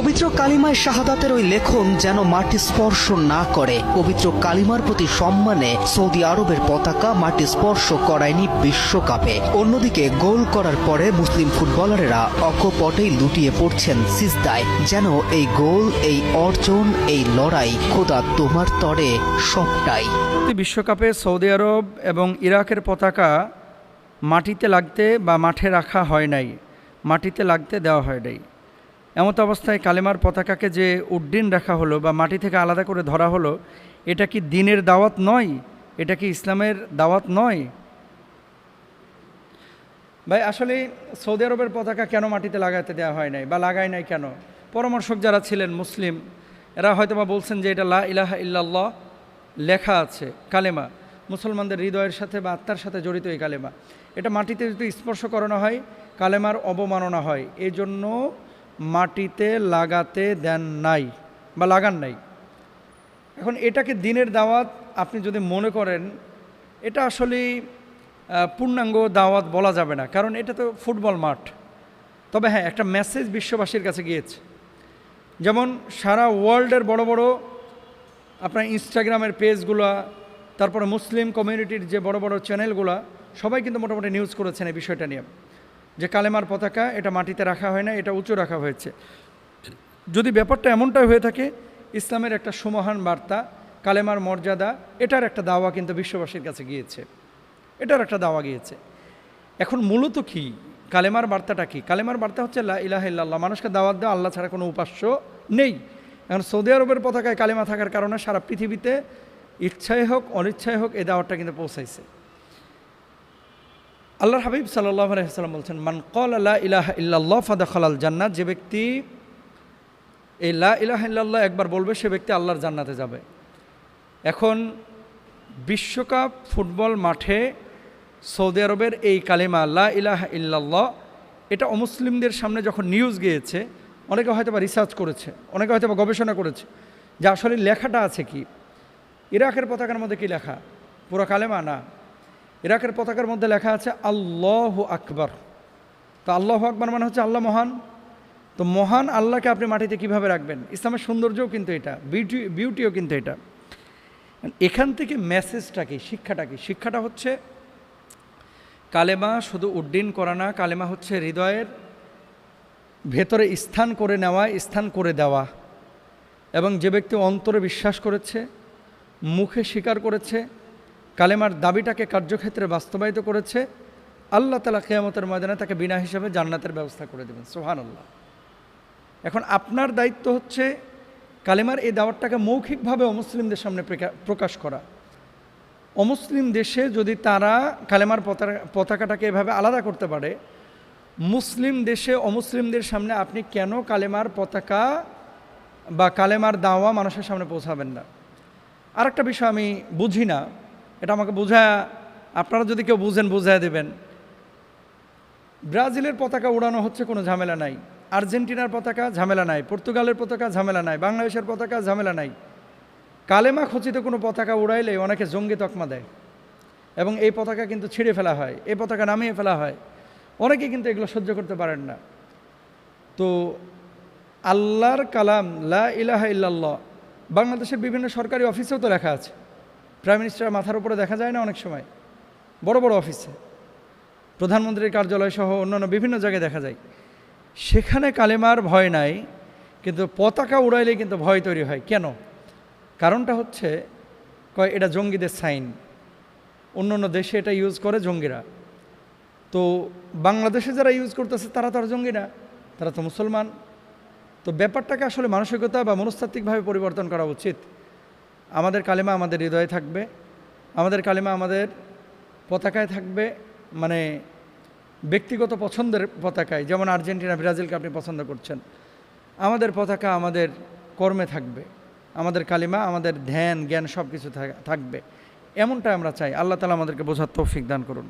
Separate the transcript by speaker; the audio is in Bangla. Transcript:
Speaker 1: পবিত্র কালিমায় শাহাদাতের ওই লেখন যেন মাটি স্পর্শ না করে। পবিত্র কালিমার প্রতি সম্মানে সৌদি আরবের পতাকা মাটি স্পর্শ করায়নি বিশ্বকাপে। অন্যদিকে গোল করার পরে মুসলিম ফুটবলারেরা অকপটেই লুটিয়ে পড়ছেন সিজদায়, যেন এই গোল, এই অর্জন, এই লড়াই খোদা তোমার তরে সবটাই।
Speaker 2: বিশ্বকাপে সৌদি আরব এবং ইরাকের পতাকা মাটিতে লাগতে বা মাঠে রাখা হয় নাই, মাটিতে লাগতে দেওয়া হয় নাই। এমত অবস্থায় কালেমার পতাকাকে যে উড্ডীন রাখা হলো বা মাটি থেকে আলাদা করে ধরা হলো, এটা কি দ্বীনের দাওয়াত নয়? এটা কি ইসলামের দাওয়াত নয়? ভাই, আসলে সৌদি আরবের পতাকা কেন মাটিতে লাগাতে দেওয়া হয় নাই বা লাগায় নাই কেন? পরামর্শক যারা ছিলেন মুসলিম, এরা হয়তো বা বলছেন যে এটা লা ইলাহা ইল্লাল্লাহ লেখা আছে, কালেমা, মুসলমানদের হৃদয়ের সাথে বা আত্মার সাথে জড়িত এই কালেমা। এটা মাটিতে যদি স্পর্শ করানো হয় কালেমার অবমাননা হয়, এই জন্য মাটিতে লাগাতে দেন নাই বা লাগান নাই। এখন এটাকে দ্বীনের দাওয়াত আপনি যদি মনে করেন, এটা আসলে পূর্ণাঙ্গ দাওয়াত বলা যাবে না, কারণ এটা তো ফুটবল মাঠ। তবে হ্যাঁ, একটা মেসেজ বিশ্ববাসীর কাছে গিয়েছে। যেমন সারা ওয়ার্ল্ডের বড় বড় আপনার ইনস্টাগ্রামের পেজগুলো, তারপরে মুসলিম কমিউনিটির যে বড় বড় চ্যানেলগুলো, সবাই কিন্তু মোটামুটি নিউজ করেছেন এই বিষয়টা নিয়ে, যে কালেমার পতাকা এটা মাটিতে রাখা হয় না, এটা উঁচু রাখা হয়েছে। যদি ব্যাপারটা এমনটাই হয়ে থাকে, ইসলামের একটা সুমহান বার্তা, কালেমার মর্যাদা, এটার একটা দাওয়া কিন্তু বিশ্ববাসীর কাছে গিয়েছে, এটার একটা দাওয়া গিয়েছে। এখন মূলত কি কালেমার বার্তাটা কি? কালেমার বার্তা হচ্ছে লা ইলাহা ইল্লাল্লাহ, মানুষকে দাওয়াত দেওয়া, আল্লাহ ছাড়া কোনো উপাস্য নেই। এখন সৌদি আরবের পতাকায় কালেমা থাকার কারণে সারা পৃথিবীতে ইচ্ছাই হোক অনিচ্ছাই হোক এই দাওয়াতটা কিন্তু পৌঁছাইছে। আল্লাহর হাবিব সাল্লাল্লাহু আলাইহি ওয়াসাল্লাম বলছেন, মান ক্বালা লা ইলাহা ইল্লাল্লাহ ফাদাখালাল জান্নাত, যে ব্যক্তি এই লা ইলাহা ইল্লাল্লাহ একবার বলবে, সে ব্যক্তি আল্লাহর জান্নাতে যাবে। এখন বিশ্বকাপ ফুটবল মাঠে সৌদি আরবের এই কালেমা লা ইলাহা ইল্লাল্লাহ, এটা অমুসলিমদের সামনে যখন নিউজ গিয়েছে, অনেকে হয়তো বা রিসার্চ করেছে, অনেকে হয়তো বা গবেষণা করেছে যে আসলে লেখাটা আছে কি। ইরাকের পতাকার মধ্যে কি লেখা? পুরো কালেমা না, ইরাকের পতাকার মধ্যে লেখা আছে আল্লাহু আকবার। তো আল্লাহু আকবার মানে হচ্ছে আল্লাহ মহান। তো মহান আল্লাহকে আপনি মাটিতে কিভাবে রাখবেন? ইসলামের সৌন্দর্যও কিন্তু এটা, বিউটিও কিন্তু এটা। এখান থেকে মেসেজটা কি, শিক্ষাটা কি? শিক্ষাটা হচ্ছে কালেমা শুধু উড্ডীন করা না, কালেমা হচ্ছে হৃদয়ের ভেতরে স্থান করে নেওয়া, স্থান করে দেওয়া। এবং যে ব্যক্তি অন্তরে বিশ্বাস করেছে, মুখে স্বীকার করেছে, কালেমার দাবিটাকে কার্যক্ষেত্রে বাস্তবায়িত করেছে, আল্লাহ তাআলা কিয়ামতের ময়দানে তাকে বিনা হিসাবে জান্নাতের ব্যবস্থা করে দেবেন। সুবহানাল্লাহ। এখন আপনার দায়িত্ব হচ্ছে কালেমার এই দাওয়াতটাকে মৌখিকভাবে অমুসলিমদের সামনে প্রকাশ করা। অমুসলিম দেশে যদি তারা কালেমার পতাকাটাকে এভাবে আলাদা করতে পারে, মুসলিম দেশে অমুসলিমদের সামনে আপনি কেন কালেমার পতাকা বা কালেমার দাওয়া মানুষের সামনে পৌঁছাবেন না? আরেকটা বিষয় আমি বুঝি না, এটা আমাকে আপনারা যদি কেউ বুঝেন বুঝায় দেবেন। ব্রাজিলের পতাকা উড়ানো হচ্ছে, কোনো ঝামেলা নাই। আর্জেন্টিনার পতাকা ঝামেলা নাই, পর্তুগালের পতাকা ঝামেলা নাই, বাংলাদেশের পতাকা ঝামেলা নাই। কালেমা খচিত কোনো পতাকা উড়াইলে অনেকে জঙ্গি তকমা দেয় এবং এই পতাকা কিন্তু ছিঁড়ে ফেলা হয়, এই পতাকা নামিয়ে ফেলা হয়। অনেকে কিন্তু এগুলো সহ্য করতে পারেন না। তো আল্লাহর কালাম লা ইলাহা ইল্লাল্লাহ বাংলাদেশের বিভিন্ন সরকারি অফিসেও তো লেখা আছে। প্রাইম মিনিস্টারের মাথার উপরে দেখা যায় না অনেক সময়, বড় বড় অফিসে, প্রধানমন্ত্রীর কার্যালয় সহ অন্যান্য বিভিন্ন জায়গায় দেখা যায়। সেখানে কালেমার ভয় নাই, কিন্তু পতাকা উড়াইলে কিন্তু ভয় তৈরি হয়। কেন? কারণটা হচ্ছে এটা জঙ্গিদের সাইন। অন্য অন্য দেশে এটা ইউজ করে জঙ্গিরা। তো বাংলাদেশে যারা ইউজ করতেছে তারা তো আর জঙ্গি না, তারা তো মুসলমান। তো ব্যাপারটাকে আসলে মানসিকতা বা মনস্তাত্ত্বিকভাবে পরিবর্তন করা উচিত। আমাদের কালেমা আমাদের হৃদয়ে থাকবে, আমাদের কালেমা আমাদের পতাকায় থাকবে, মানে ব্যক্তিগত পছন্দের পতাকায়। যেমন আর্জেন্টিনা ব্রাজিলকে আপনি পছন্দ করছেন, আমাদের পতাকা আমাদের কর্মে থাকবে, আমাদের কালিমা আমাদের ধ্যান জ্ঞান সব কিছু থাকবে। এমনটা আমরা চাই। আল্লাহ তাআলা আমাদেরকে বোঝার তৌফিক দান করুন।